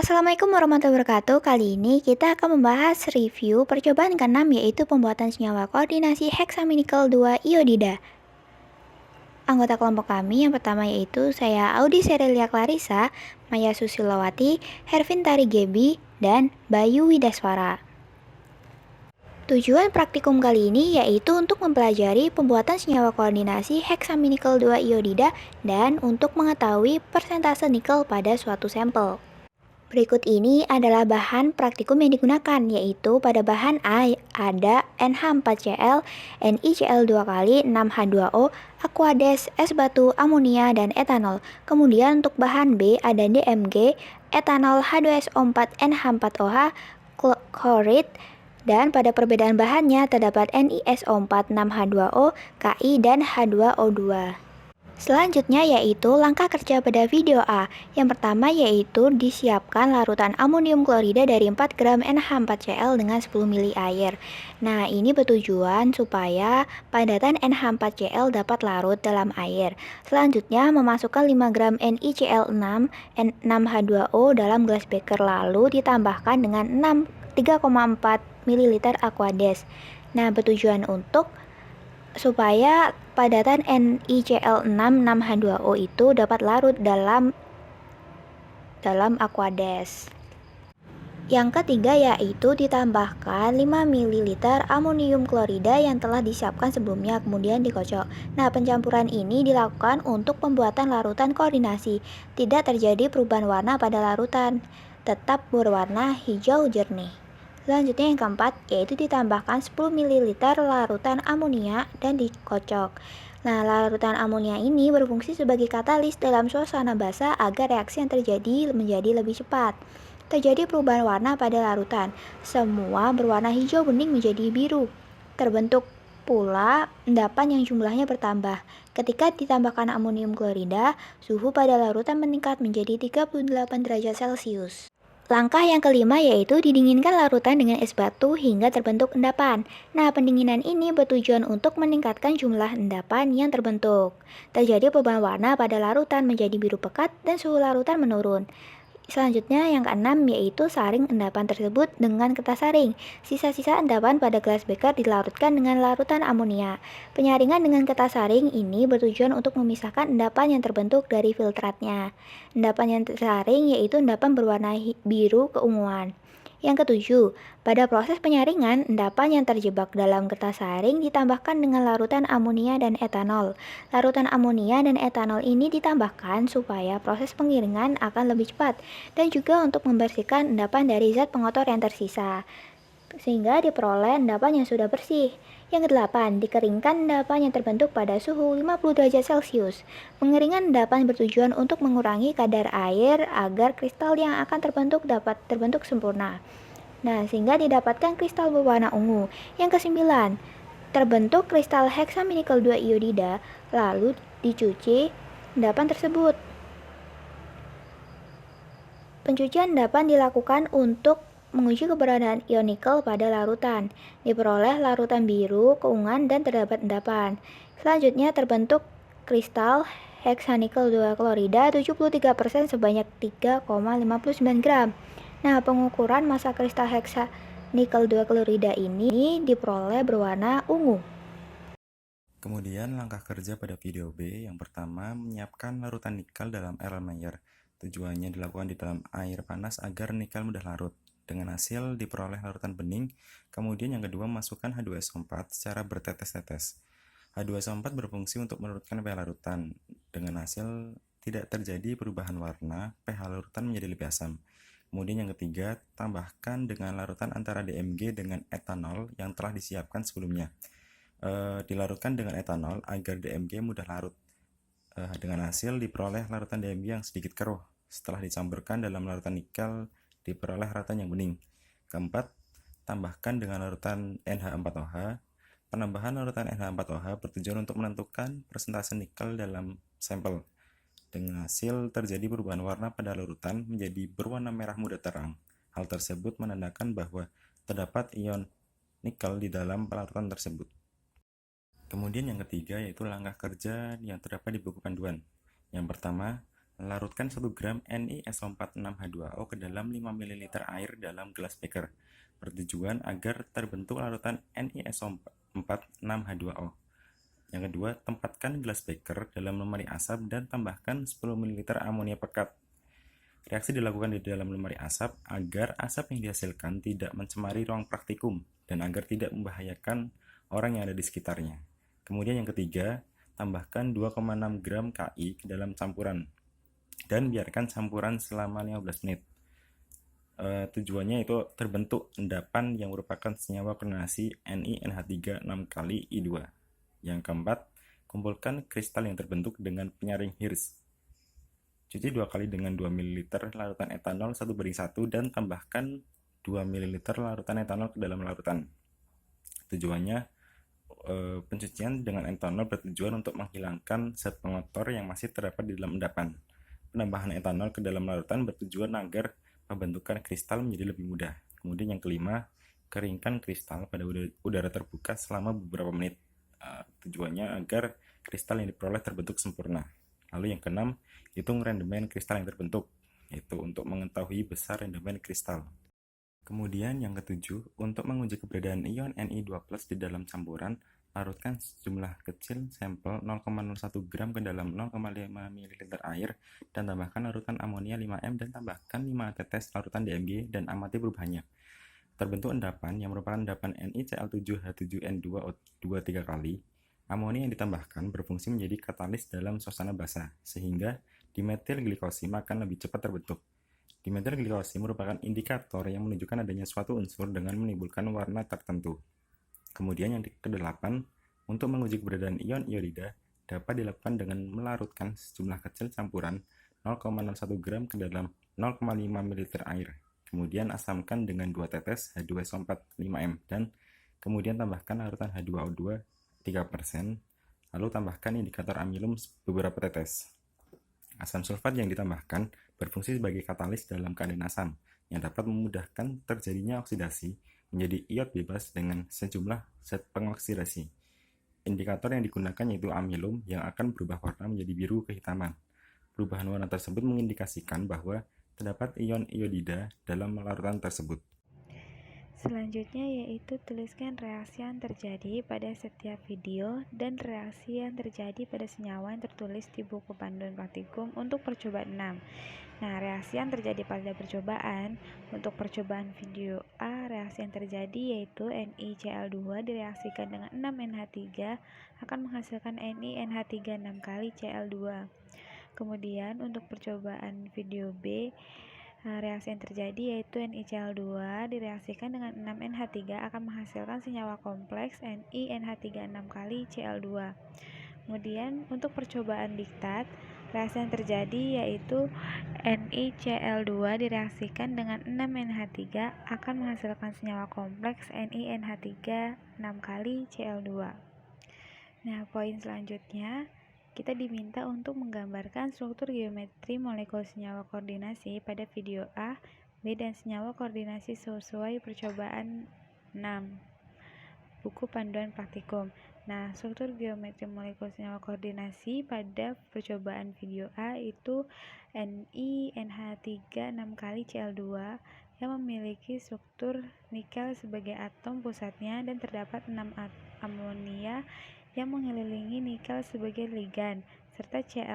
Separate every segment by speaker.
Speaker 1: Assalamualaikum warahmatullahi wabarakatuh. Kali ini kita akan membahas review percobaan ke-6 yaitu pembuatan senyawa koordinasi hexaminical 2 iodida. Anggota kelompok kami yang pertama yaitu saya Audi Serelia Clarissa, Maya Susilowati, Hervin Tarigebi, dan Bayu Widaswara. Tujuan praktikum kali ini yaitu untuk mempelajari pembuatan senyawa koordinasi hexaminical 2 iodida dan untuk mengetahui persentase nikel pada suatu sampel. Berikut ini adalah bahan praktikum yang digunakan, yaitu pada bahan A ada NH4Cl, NiCl 2 kali, 6H2O, Aquades, es batu, amonia, dan etanol. Kemudian untuk bahan B ada DMG, etanol, H2SO4, NH4OH, klorid, dan pada perbedaan bahannya terdapat NiSO4, 6H2O, Ki, dan H2O2. Selanjutnya yaitu langkah kerja pada video A. Yang pertama yaitu disiapkan larutan amonium klorida dari 4 gram NH4Cl dengan 10 ml air. Nah, ini bertujuan supaya padatan NH4Cl dapat larut dalam air. Selanjutnya memasukkan 5 gram NiCl6 6H2O dalam gelas beker lalu ditambahkan dengan 3,4 ml Aquades. Nah, bertujuan untuk supaya padatan NiCl6 6H2O itu dapat larut dalam Aquades. Yang ketiga yaitu ditambahkan 5 ml amonium klorida yang telah disiapkan sebelumnya kemudian dikocok. Nah, pencampuran ini dilakukan untuk pembuatan larutan koordinasi. Tidak terjadi perubahan warna pada larutan, tetap berwarna hijau jernih. Selanjutnya yang keempat yaitu ditambahkan 10 ml larutan amonia dan dikocok. Nah, larutan amonia ini berfungsi sebagai katalis dalam suasana basah agar reaksi yang terjadi menjadi lebih cepat. Terjadi perubahan warna pada larutan. Semua berwarna hijau bening menjadi biru. Terbentuk pula endapan yang jumlahnya bertambah. Ketika ditambahkan amonium klorida, suhu pada larutan meningkat menjadi 38 derajat Celcius. Langkah yang kelima yaitu didinginkan larutan dengan es batu hingga terbentuk endapan. Nah, pendinginan ini bertujuan untuk meningkatkan jumlah endapan yang terbentuk. Terjadi perubahan warna pada larutan menjadi biru pekat dan suhu larutan menurun. Selanjutnya yang keenam yaitu saring endapan tersebut dengan kertas saring. Sisa-sisa endapan pada gelas beker dilarutkan dengan larutan amonia. Penyaringan dengan kertas saring ini bertujuan untuk memisahkan endapan yang terbentuk dari filtratnya. Endapan yang tersaring yaitu endapan berwarna biru keunguan. Yang ketujuh, pada proses penyaringan, endapan yang terjebak dalam kertas saring ditambahkan dengan larutan amonia dan etanol. Larutan amonia dan etanol ini ditambahkan supaya proses pengiringan akan lebih cepat dan juga untuk membersihkan endapan dari zat pengotor yang tersisa, sehingga diperoleh endapan yang sudah bersih. Yang kedelapan, dikeringkan endapan yang terbentuk pada suhu 50 derajat Celcius. Pengeringan endapan bertujuan untuk mengurangi kadar air agar kristal yang akan terbentuk dapat terbentuk sempurna. Nah, sehingga didapatkan kristal berwarna ungu. Yang kesembilan, terbentuk kristal hexaminical 2 iodida, lalu dicuci endapan tersebut. Pencucian endapan dilakukan untuk menguji keberadaan ion nikel pada larutan. Diperoleh larutan biru, keunguan, dan terdapat endapan. Selanjutnya terbentuk kristal hexanikel 2 klorida 73% sebanyak 3,59 gram. Nah, pengukuran massa kristal hexanikel 2 klorida ini diperoleh berwarna ungu.
Speaker 2: Kemudian langkah kerja pada video B yang pertama menyiapkan larutan nikel dalam Erlenmeyer. Tujuannya dilakukan di dalam air panas agar nikel mudah larut. Dengan hasil diperoleh larutan bening. Kemudian yang kedua masukkan H2SO4 secara bertetes-tetes. H2SO4 berfungsi untuk menurunkan pH larutan. Dengan hasil tidak terjadi perubahan warna, pH larutan menjadi lebih asam. Kemudian yang ketiga, tambahkan dengan larutan antara DMG dengan etanol yang telah disiapkan sebelumnya. Dilarutkan dengan etanol agar DMG mudah larut. Dengan hasil diperoleh larutan DMG yang sedikit keruh. Setelah dicampurkan dalam larutan nikel, diperoleh larutan yang bening. Keempat, tambahkan dengan larutan NH4OH. Penambahan larutan NH4OH bertujuan untuk menentukan persentase nikel dalam sampel. Dengan hasil terjadi perubahan warna pada larutan menjadi berwarna merah muda terang. Hal tersebut menandakan bahwa terdapat ion nikel di dalam larutan tersebut. Kemudian yang ketiga yaitu langkah kerja yang terdapat di buku panduan. Yang pertama, Larutkan 1 gram NiSO46H2O ke dalam 5 ml air dalam gelas beker, bertujuan agar terbentuk larutan NiSO46H2O. Yang kedua, tempatkan gelas beker dalam lemari asap dan tambahkan 10 ml amonia pekat. Reaksi dilakukan di dalam lemari asap agar asap yang dihasilkan tidak mencemari ruang praktikum dan agar tidak membahayakan orang yang ada di sekitarnya. Kemudian yang ketiga, tambahkan 2,6 gram Ki ke dalam campuran dan biarkan campuran selama 15 menit. Tujuannya itu terbentuk endapan yang merupakan senyawa koordinasi NiNH3 6 kali I2. Yang keempat, kumpulkan kristal yang terbentuk dengan penyaring Hirsch. Cuci 2 kali dengan 2 ml larutan etanol 1:1 dan tambahkan 2 ml larutan etanol ke dalam larutan. Tujuannya pencucian dengan etanol bertujuan untuk menghilangkan zat pengotor yang masih terdapat di dalam endapan. Penambahan etanol ke dalam larutan bertujuan agar pembentukan kristal menjadi lebih mudah. Kemudian yang kelima, keringkan kristal pada udara terbuka selama beberapa menit. Tujuannya agar kristal yang diperoleh terbentuk sempurna. Lalu yang keenam, hitung rendemen kristal yang terbentuk, yaitu untuk mengetahui besar rendemen kristal. Kemudian yang ketujuh, untuk menguji keberadaan ion Ni2+ di dalam campuran, larutkan sejumlah kecil sampel 0,01 gram ke dalam 0,5 ml air dan tambahkan larutan amonia 5M dan tambahkan 5 tetes larutan DMG dan amati perubahannya. Terbentuk endapan yang merupakan endapan NiCl7H7N2O2 3 kali. Amonia yang ditambahkan berfungsi menjadi katalis dalam suasana basah, sehingga dimetil glikosim akan lebih cepat terbentuk. Dimetil glikosim merupakan indikator yang menunjukkan adanya suatu unsur dengan menimbulkan warna tertentu. Kemudian yang kedelapan, untuk menguji keberadaan ion iodida dapat dilakukan dengan melarutkan sejumlah kecil campuran 0,01 gram ke dalam 0,5 ml air. Kemudian asamkan dengan 2 tetes H2SO4 5M dan kemudian tambahkan larutan H2O2 3%, lalu tambahkan indikator amilum beberapa tetes. Asam sulfat yang ditambahkan berfungsi sebagai katalis dalam keadaan asam yang dapat memudahkan terjadinya oksidasi menjadi iot bebas dengan sejumlah zat pengoksidasi. Indikator yang digunakan yaitu amilum yang akan berubah warna menjadi biru kehitaman. Perubahan warna tersebut mengindikasikan bahwa terdapat ion iodida dalam larutan tersebut.
Speaker 3: Selanjutnya yaitu tuliskan reaksi yang terjadi pada setiap video dan reaksi yang terjadi pada senyawa yang tertulis di buku panduan praktikum untuk percobaan 6. Nah, reaksi yang terjadi pada percobaan, untuk percobaan video A, reaksi yang terjadi yaitu NiCl2 direaksikan dengan 6NH3 akan menghasilkan NiNH3 6 kali Cl2. Kemudian untuk percobaan video B, reaksi yang terjadi yaitu NiCl2 direaksikan dengan 6NH3 akan menghasilkan senyawa kompleks NiNH3 6 kali Cl2. Kemudian untuk percobaan diktat, reaksi yang terjadi yaitu NiCl2 direaksikan dengan 6NH3 akan menghasilkan senyawa kompleks NiNH3 6 kali Cl2. Nah, poin selanjutnya kita diminta untuk menggambarkan struktur geometri molekul senyawa koordinasi pada video A, B, dan senyawa koordinasi sesuai percobaan 6 buku panduan praktikum. Nah, struktur geometri molekul senyawa koordinasi pada percobaan video A itu NiNH3 6 kali Cl2 yang memiliki struktur nikel sebagai atom pusatnya dan terdapat 6 amonia yang mengelilingi nikel sebagai ligan, serta Cl-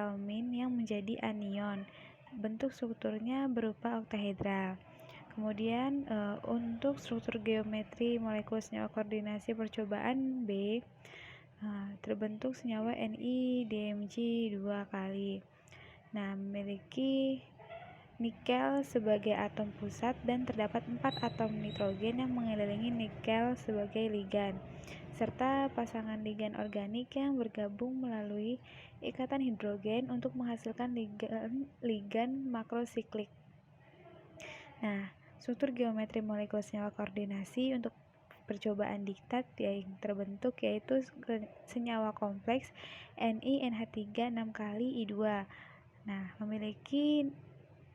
Speaker 3: yang menjadi anion. Bentuk strukturnya berupa oktahedral. Kemudian untuk struktur geometri molekul senyawa koordinasi percobaan B, terbentuk senyawa NiDMG 2 kali. Nah, memiliki nikel sebagai atom pusat dan terdapat 4 atom nitrogen yang mengelilingi nikel sebagai ligan, serta pasangan ligan organik yang bergabung melalui ikatan hidrogen untuk menghasilkan ligan makrosiklik. Nah, struktur geometri molekul senyawa koordinasi untuk percobaan diktat yang terbentuk yaitu senyawa kompleks NiNH3 6 kali I2. Nah, memiliki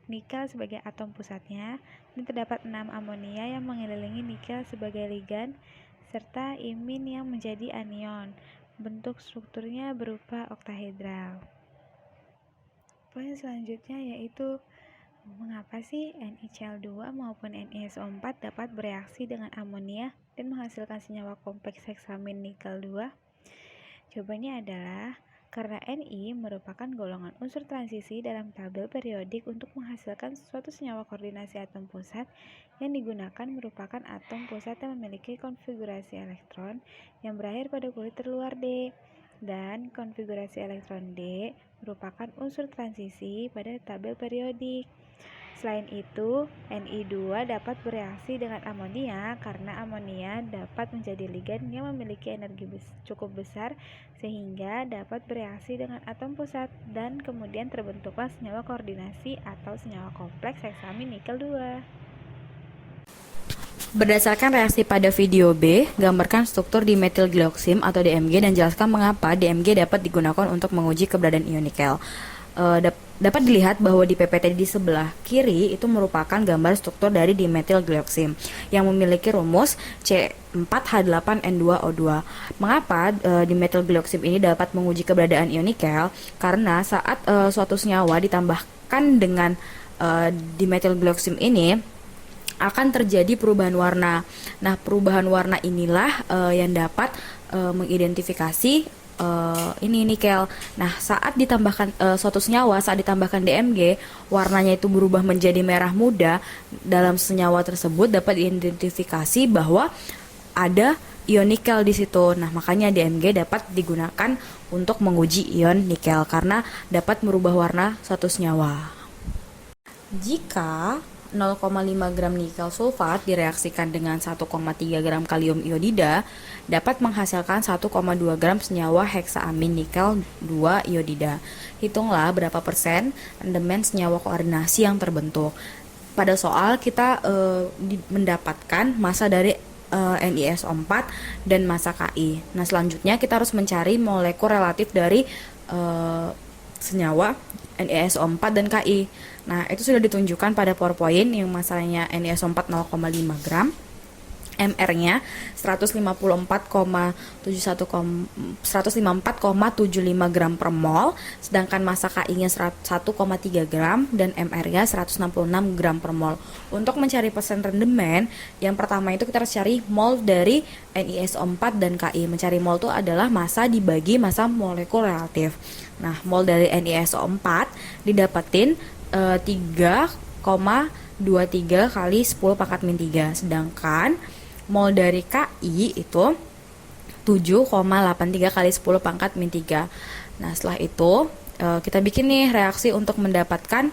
Speaker 3: nikel sebagai atom pusatnya dan terdapat 6 amonia yang mengelilingi nikel sebagai ligan serta imin yang menjadi anion. Bentuk strukturnya berupa oktahedral. Poin selanjutnya yaitu mengapa sih NiCl2 maupun NiSO4 dapat bereaksi dengan amonia dan menghasilkan senyawa kompleks heksamin nikel 2? Jawabannya adalah karena Ni merupakan golongan unsur transisi dalam tabel periodik untuk menghasilkan suatu senyawa koordinasi atom pusat yang digunakan merupakan atom pusat yang memiliki konfigurasi elektron yang berakhir pada kulit terluar D. Dan konfigurasi elektron D merupakan unsur transisi pada tabel periodik. Selain itu, Ni2 dapat bereaksi dengan amonia karena amonia dapat menjadi ligan yang memiliki energi cukup besar sehingga dapat bereaksi dengan atom pusat dan kemudian terbentuklah senyawa koordinasi atau senyawa kompleks heksamin nikel 2.
Speaker 4: Berdasarkan reaksi pada video B, gambarkan struktur dimetilglykoside atau DMG dan jelaskan mengapa DMG dapat digunakan untuk menguji keberadaan ion nikel. Dapat dilihat bahwa di PPT di sebelah kiri itu merupakan gambar struktur dari dimetilglykoside yang memiliki rumus C4H8N2O2. Mengapa dimetilglykoside ini dapat menguji keberadaan ion nikel? Karena saat suatu senyawa ditambahkan dengan dimetilglykoside ini akan terjadi perubahan warna. Nah, perubahan warna inilah yang dapat mengidentifikasi ini nikel. Nah, saat ditambahkan suatu senyawa, saat ditambahkan DMG, warnanya itu berubah menjadi merah muda. Dalam senyawa tersebut dapat diidentifikasi bahwa ada ion nikel di situ. Nah, makanya DMG dapat digunakan untuk menguji ion nikel karena dapat merubah warna suatu senyawa. Jika 0,5 gram nikel sulfat direaksikan dengan 1,3 gram kalium iodida dapat menghasilkan 1,2 gram senyawa heksaamin nikel 2 iodida. Hitunglah berapa persen rendemen senyawa koordinasi yang terbentuk. Pada soal kita mendapatkan massa dari NiSO4 dan massa Ki. Nah, selanjutnya kita harus mencari molekul relatif dari senyawa NiSO4 dan Ki. Nah, itu sudah ditunjukkan pada PowerPoint yang massanya NiSO4 0,5 gram, MR-nya 154,75 gram per mol, sedangkan massa Ki-nya 1,3 gram dan MR-nya 166 gram per mol. Untuk mencari persen rendemen, yang pertama itu kita harus cari mol dari NiSO4 dan Ki. Mencari mol itu adalah massa dibagi massa molekul relatif. Nah, mol dari NiSO4 didapatin 3,23 kali 10 pangkat min 3, sedangkan mol dari Ki itu 7,83 kali 10 pangkat min 3. Nah, setelah itu kita bikin nih reaksi untuk mendapatkan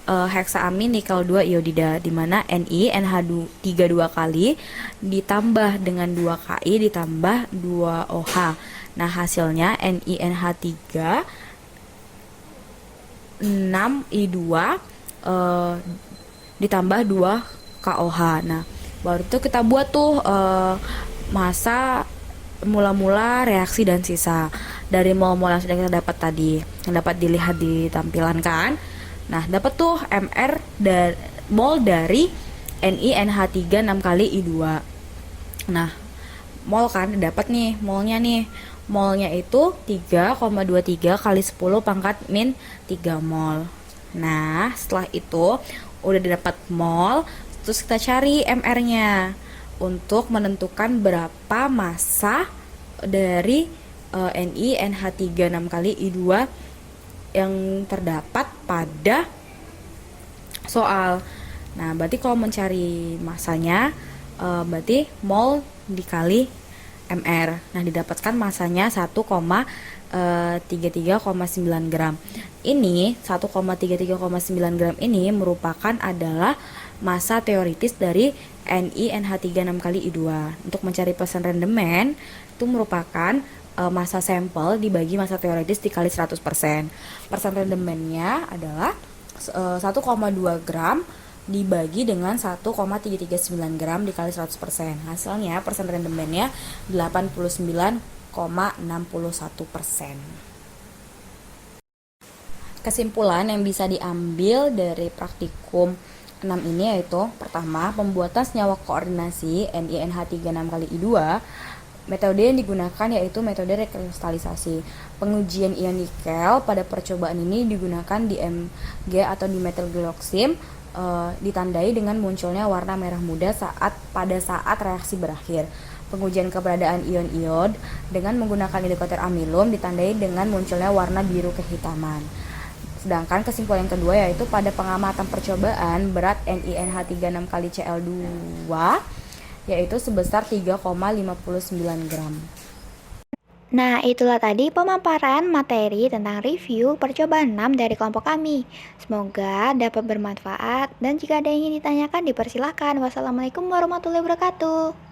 Speaker 4: heksaamin nikel 2 iodida, di mana NiNH3 2 kali ditambah dengan 2 Ki ditambah 2 OH. Nah, hasilnya NiNH3 6I2 ditambah 2 KOH. Nah, baru itu kita buat tuh massa mula-mula, reaksi dan sisa dari mol-mol yang sudah kita dapat tadi, yang dapat dilihat di tampilan kan. Nah, dapat tuh MR dan mol dari NiNH3 6 kali I2. Nah, mol kan dapat nih molnya nih. Molnya itu 3,23 kali 10 pangkat min 3 mol. Nah, setelah itu udah dapat mol, terus kita cari MR-nya untuk menentukan berapa massa dari NiNH3 6 kali I2 yang terdapat pada soal. Nah, berarti kalau mencari massanya berarti mol dikali MR. Nah, didapatkan massanya 1,33,9 gram. Ini 1,33,9 gram ini merupakan adalah massa teoritis dari NiNH3 6 kali I2. Untuk mencari persen rendemen itu merupakan massa sampel dibagi massa teoritis dikali 100%. Persen rendemennya adalah 1,2 gram dibagi dengan 1,339 gram dikali 100%. Hasilnya persen rendemennya 89,61%. Kesimpulan yang bisa diambil dari praktikum 6 ini yaitu pertama, pembuatan senyawa koordinasi NiNH3 6 kali I2 Metode yang digunakan yaitu metode rekristalisasi. Pengujian ion nikel pada percobaan ini digunakan di Mg atau di metil glukosm, ditandai dengan munculnya warna merah muda pada saat reaksi berakhir. Pengujian keberadaan ion iod dengan menggunakan indikator amilum ditandai dengan munculnya warna biru kehitaman. Sedangkan kesimpulan yang kedua yaitu pada pengamatan percobaan berat NiNH36 kali Cl2 yaitu sebesar 3,59 gram.
Speaker 1: Nah, itulah tadi pemaparan materi tentang review percobaan 6 dari kelompok kami. Semoga dapat bermanfaat dan jika ada yang ingin ditanyakan dipersilahkan. Wassalamualaikum warahmatullahi wabarakatuh.